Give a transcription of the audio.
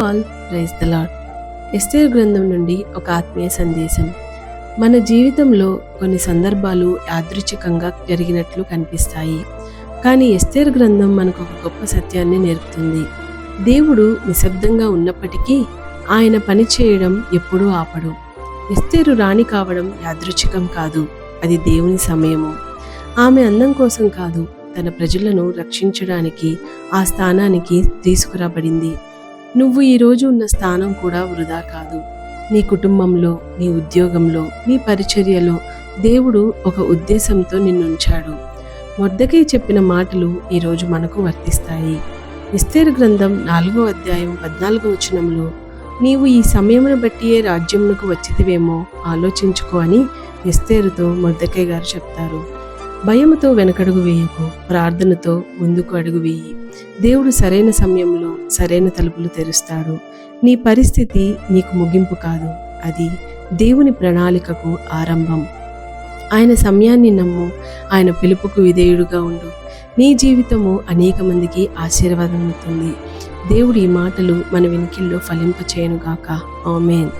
All praise the Lord. Esther గ్రంథం నుండి ఒక ఆత్మీయ సందేశం. మన జీవితంలో కొన్ని సందర్భాలు యాదృచ్ఛికంగా జరిగినట్లు కనిపిస్తాయి. కానీ ఎస్తేరు గ్రంథం మనకు ఒక గొప్ప సత్యాన్ని నేర్పుతుంది. దేవుడు నిశ్శబ్దంగా ఉన్నప్పటికీ ఆయన పని చేయడం ఎప్పుడూ ఆపడు. ఎస్తేరు రాణి కావడం యాదృచ్ఛికం కాదు, అది దేవుని సమయము. ఆమె అందం కోసం కాదు, తన ప్రజలను రక్షించడానికి ఆ స్థానానికి తీసుకురాబడింది. నువ్వు ఈరోజు ఉన్న స్థానం కూడా వృధా కాదు. నీ కుటుంబంలో, నీ ఉద్యోగంలో, నీ పరిచర్యలో దేవుడు ఒక ఉద్దేశంతో నిన్నుంచాడు. మొర్దెకై చెప్పిన మాటలు ఈరోజు మనకు వర్తిస్తాయి. ఎస్తేరు గ్రంథం 4వ అధ్యాయం 14వ వచనంలో, నీవు ఈ సమయమును బట్టియే రాజ్యమునకు వచ్చితివేమో ఆలోచించుకో అని ఎస్తేరుతో మొర్దెకై గారు చెప్తారు. భయముతో వెనకడుగు వేయకు, ప్రార్థనతో ముందుకు అడుగు వేయి. దేవుడు సరైన సమయంలో సరైన తలుపులు తెరుస్తాడు. నీ పరిస్థితి నీకు ముగింపు కాదు, అది దేవుని ప్రణాళికకు ఆరంభం. ఆయన సమయాన్ని నమ్ము, ఆయన పిలుపుకు విధేయుడుగా ఉండు. నీ జీవితము అనేక మందికి ఆశీర్వాదం అవుతుంది. దేవుడి ఈ మాటలు మన వెనుకల్లో ఫలింపచేయునుగాక. ఆమేన్.